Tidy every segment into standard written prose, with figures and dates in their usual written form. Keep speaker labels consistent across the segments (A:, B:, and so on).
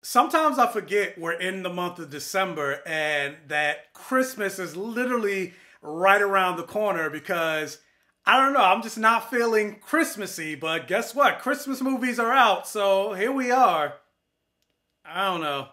A: Sometimes I forget we're in the month of December and that Christmas is literally right around the corner because I don't know, I'm just not feeling Christmassy, but guess what? Christmas movies are out, so here we are. I don't know.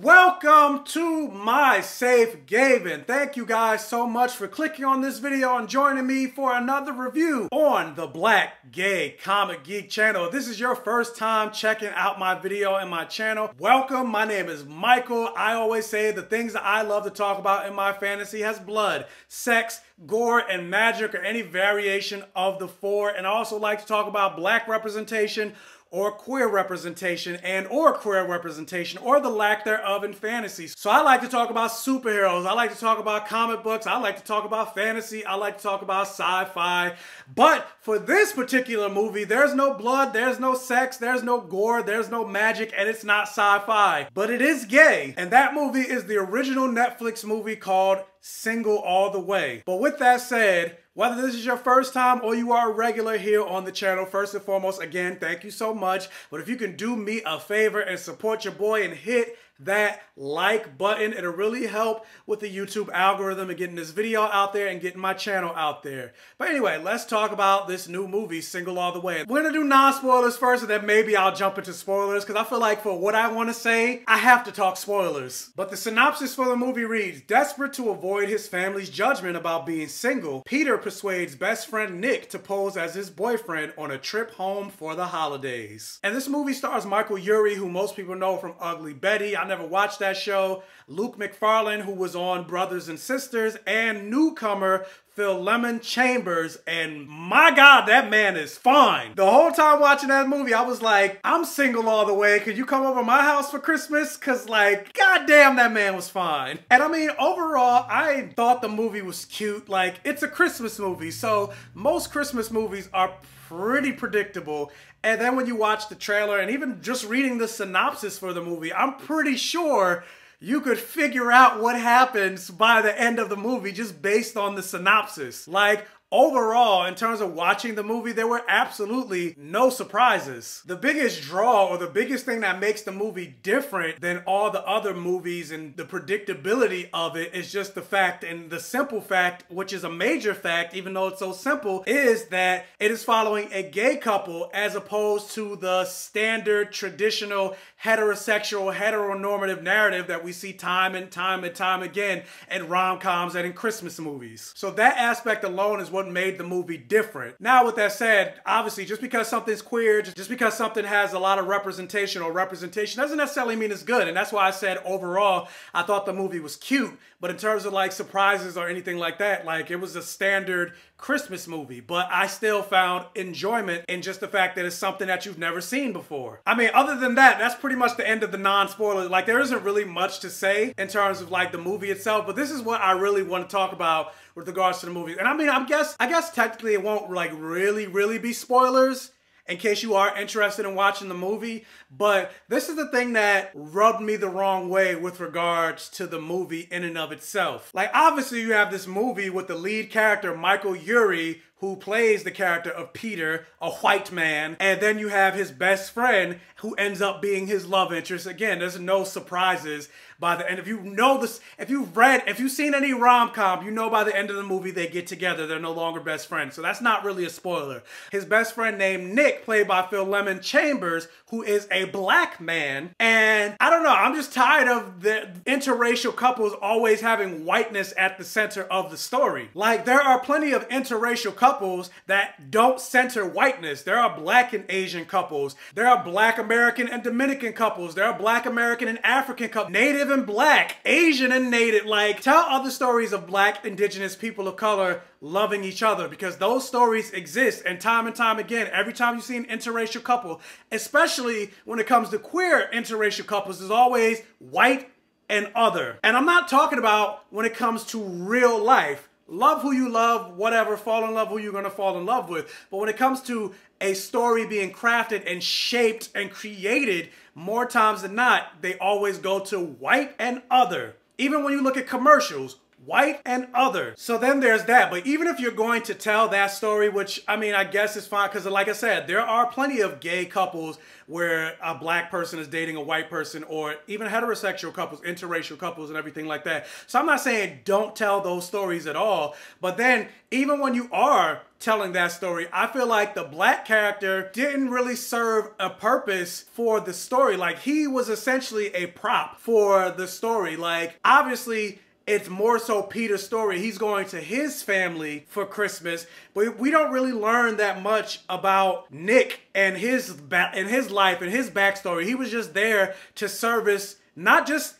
A: Welcome to my safe haven. Thank you guys so much for clicking on this video and joining me for another review on the Black Gay Comic Geek channel. If this is your first time checking out my video and my channel, welcome. My name is Michael. I always say the things that I love to talk about in my fantasy has blood, sex, gore, and magic, or any variation of the four. And I also like to talk about black representation, or queer representation, and or queer representation, or the lack thereof in fantasy. So I like to talk about superheroes, I like to talk about comic books, I like to talk about fantasy, I like to talk about sci-fi. But for this particular movie, there's no blood, there's no sex, there's no gore, there's no magic, and it's not sci-fi. But it is gay, and that movie is the original Netflix movie called Single All the Way. But with that said, whether this is your first time or you are a regular here on the channel, first and foremost, again, thank you so much. But if you can do me a favor and support your boy and hit that like button, it'll really help with the YouTube algorithm and getting this video out there and getting my channel out there. But anyway, let's talk about this new movie, Single All the Way. We're gonna do non-spoilers first, and then maybe I'll jump into spoilers, because I feel like for what I want to say, I have to talk spoilers. But the synopsis for the movie reads: desperate to avoid his family's judgment about being single, Peter persuades best friend Nick to pose as his boyfriend on a trip home for the holidays. And this movie stars Michael Urie, who most people know from Ugly Betty. I never watched that show. Luke McFarlane, who was on Brothers and Sisters, and newcomer Phil Lemon Chambers, and my God, that man is fine. The whole time watching that movie, I was like, I'm single all the way. Could you come over to my house for Christmas? Cause like, goddamn, that man was fine. And I mean, overall, I thought the movie was cute. Like, it's a Christmas movie, so most Christmas movies are pretty predictable. And then when you watch the trailer and even just reading the synopsis for the movie, I'm pretty sure you could figure out what happens by the end of the movie just based on the synopsis. Like, overall, in terms of watching the movie, there were absolutely no surprises. The biggest draw, or the biggest thing that makes the movie different than all the other movies and the predictability of it, is just the fact, and the simple fact, which is a major fact, even though it's so simple, is that it is following a gay couple as opposed to the standard, traditional, heterosexual, heteronormative narrative that we see time and time and time again in rom-coms and in Christmas movies. So that aspect alone is what made the movie different. Now, with that said, obviously, just because something's queer, just because something has a lot of representation doesn't necessarily mean it's good. And that's why I said overall, I thought the movie was cute. But in terms of like surprises or anything like that, like, it was a standard Christmas movie. But I still found enjoyment in just the fact that it's something that you've never seen before. I mean, other than that, that's pretty much the end of the non-spoiler. Like, there isn't really much to say in terms of like the movie itself, but this is what I really want to talk about with regards to the movie. And I mean, I guess technically it won't like really be spoilers in case you are interested in watching the movie. But this is the thing that rubbed me the wrong way with regards to the movie in and of itself. Like, obviously you have this movie with the lead character, Michael Urie, who plays the character of Peter, a white man, and then you have his best friend who ends up being his love interest. Again, there's no surprises by the end. If you know this, if you've seen any rom-com, you know by the end of the movie they get together. They're no longer best friends. So that's not really a spoiler. His best friend named Nick, played by Phil Lemon Chambers, who is a black man. And I don't know, I'm just tired of the interracial couples always having whiteness at the center of the story. Like, there are plenty of interracial couples that don't center whiteness. There are black and Asian couples. There are black American and Dominican couples. There are black American and African couples. Native and black, Asian and native. Like, tell other stories of black, indigenous people of color loving each other, because those stories exist. And time again, every time you see an interracial couple, especially when it comes to queer interracial couples, there's always white and other. And I'm not talking about when it comes to real life. love who you love, whatever, fall in love who you're gonna fall in love with. But when it comes to a story being crafted and shaped and created, more times than not, they always go to white and other. Even when you look at commercials, white and other. So then there's that. But even if you're going to tell that story, which I mean, I guess is fine, because like I said, there are plenty of gay couples where a black person is dating a white person, or even heterosexual couples, interracial couples and everything like that. So I'm not saying don't tell those stories at all. But then even when you are telling that story, I feel like the black character didn't really serve a purpose for the story. Like, he was essentially a prop for the story. Like, obviously, it's more so Peter's story. He's going to his family for Christmas, but we don't really learn that much about Nick and his life and his backstory. He was just there to service not just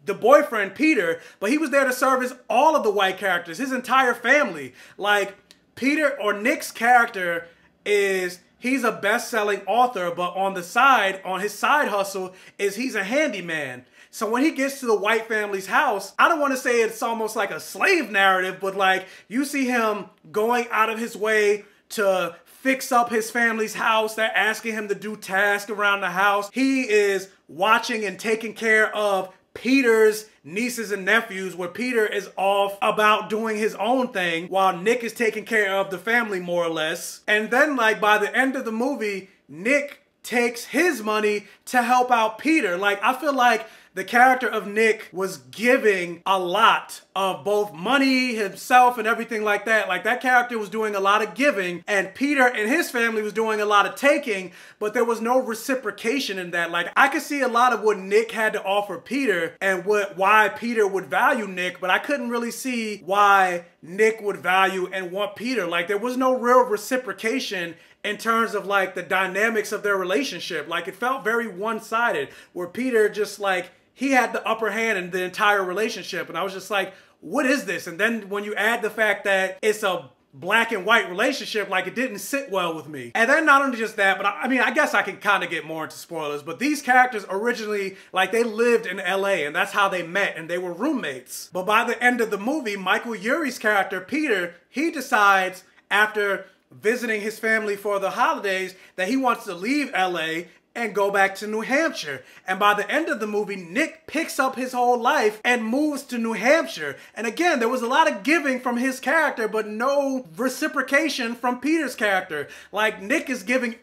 A: the boyfriend Peter, but he was there to service all of the white characters, his entire family. Like, Peter or Nick's character he's a best-selling author, but on the side, on his side hustle, he's a handyman. So when he gets to the white family's house, I don't want to say it's almost like a slave narrative, but like, you see him going out of his way to fix up his family's house. They're asking him to do tasks around the house. He is watching and taking care of Peter's nieces and nephews, where Peter is off about doing his own thing while Nick is taking care of the family, more or less. And then, like, by the end of the movie, Nick takes his money to help out Peter. Like, I feel like the character of Nick was giving a lot of both money, himself, and everything like that. Like, that character was doing a lot of giving, and Peter and his family was doing a lot of taking, but there was no reciprocation in that. Like, I could see a lot of what Nick had to offer Peter and why Peter would value Nick, but I couldn't really see why Nick would value and want Peter. Like, there was no real reciprocation in terms of like the dynamics of their relationship. Like, it felt very one-sided, where Peter just like, he had the upper hand in the entire relationship. And I was just like, what is this? And then when you add the fact that it's a black and white relationship, like, it didn't sit well with me. And then not only just that, but I mean, I guess I can kind of get more into spoilers, but these characters originally, like, they lived in LA, and that's how they met, and they were roommates. But by the end of the movie, Michael Urie's character, Peter, he decides after visiting his family for the holidays that he wants to leave LA and go back to New Hampshire. And by the end of the movie, Nick picks up his whole life and moves to New Hampshire. And again, there was a lot of giving from his character, but no reciprocation from Peter's character. Like, Nick is giving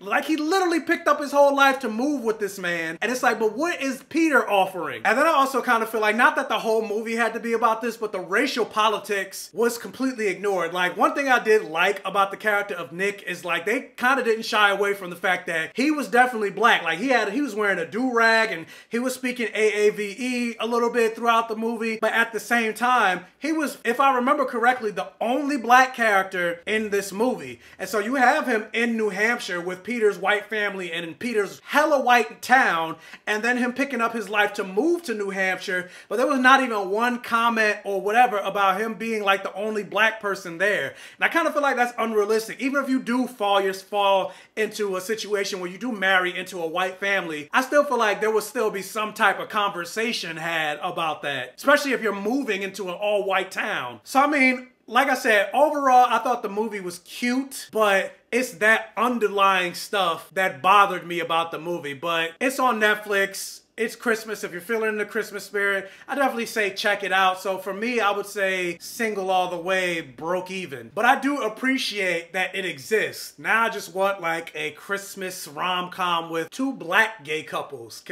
A: like, he literally picked up his whole life to move with this man. And it's like, but what is Peter offering? And then I also kind of feel like, not that the whole movie had to be about this, but the racial politics was completely ignored. Like, one thing I did like about the character of Nick is, like, they kind of didn't shy away from the fact that he was definitely black. Like, he was wearing a do-rag, and he was speaking AAVE a little bit throughout the movie, but at the same time, he was, if I remember correctly, the only black character in this movie. And so you have him in New Hampshire with Peter's white family and in Peter's hella white town, and then him picking up his life to move to New Hampshire, but there was not even one comment or whatever about him being like the only black person there. And I kind of feel like that's unrealistic. Even if you do fall into a situation where you do marry into a white family, I still feel like there would still be some type of conversation had about that, especially if you're moving into an all-white town. So I mean, like I said, overall, I thought the movie was cute, but it's that underlying stuff that bothered me about the movie. But it's on Netflix. It's Christmas. If you're feeling the Christmas spirit, I definitely say check it out. So for me, I would say single all the way, broke even. But I do appreciate that it exists. Now I just want like a Christmas rom-com with two black gay couples.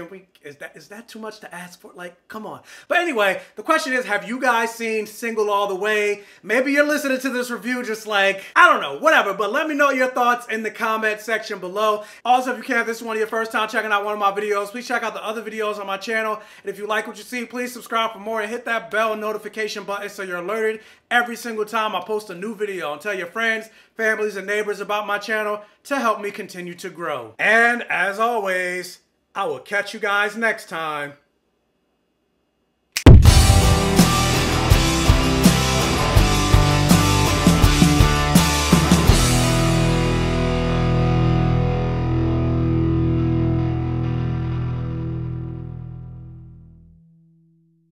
A: Is that too much to ask for? Like, come on. But anyway, the question is, have you guys seen Single All the Way? Maybe you're listening to this review just like, I don't know, whatever. But let me know your thoughts in the comment section below. Also, if you can, if this is one of your first time checking out one of my videos, please check out the other videos on my channel. And if you like what you see, please subscribe for more and hit that bell notification button so you're alerted every single time I post a new video. And tell your friends, families, and neighbors about my channel to help me continue to grow. And as always, I will catch you guys next time.